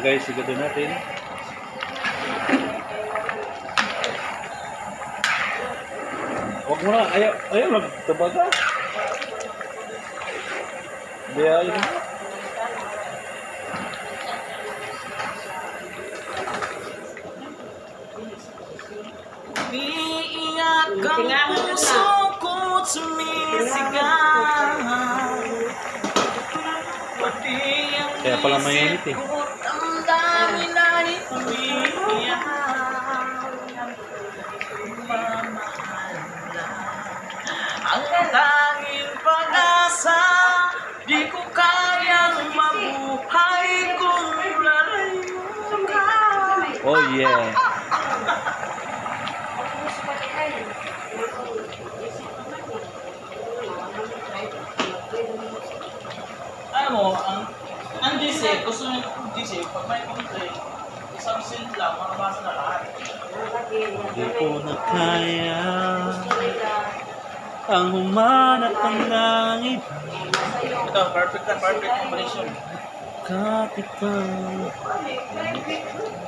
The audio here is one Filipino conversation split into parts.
guys, sigado natin. Huwag mo na, ayaw magtabaga. Biyahin mo. Iiyak ang puso ko't sumisigaw. Pati ang Kaya pala mainit eh. ang dami na umiiyak. Mamahal lang ang tanging pag-asa. Di ko kayang mabuhay kung lalayo ka. Oh yeah. Alam mo, ang GC, gusto nyo yung GC, pag may country, isang scene lang, makabasa na lahat. Di ko na kaya ang humanap ng langit. Ito, perfect combination. Kapitan.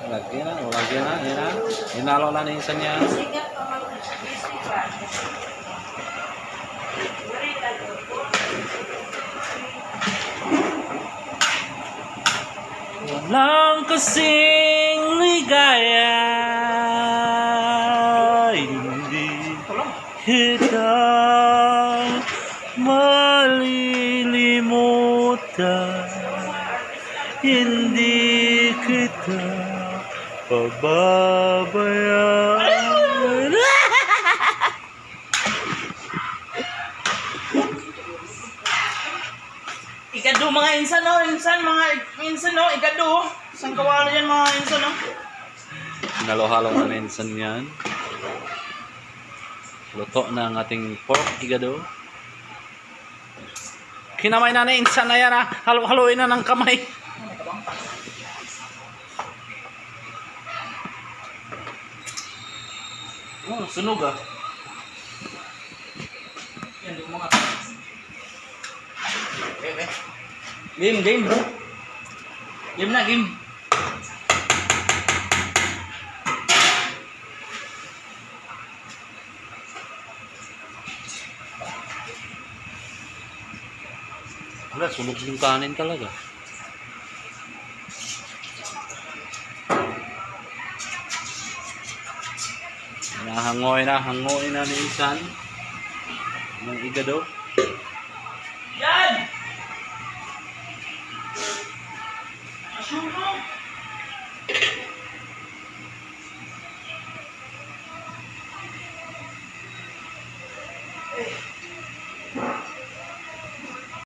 Lagyan na, yan na. Inalo na isa niya. Walang kasing ligaya, hindi kita malilimutan, hindi kita pababayaan. Ikado mga insan, no? Ikado. Isang kawalo yan mga insan, no? Nalo-halo na minsan yan. Luto na ang ating pork igado. Kinamay na insan na yan, ha. Halo-haloin na ng kamay. Oh, sunog ah. Yan, yung mga... Okay. Game. Game na, game. Wala, sunog yung kanin talaga. Hangoy na ni insan ng igado. Yan! Asuno! Eh.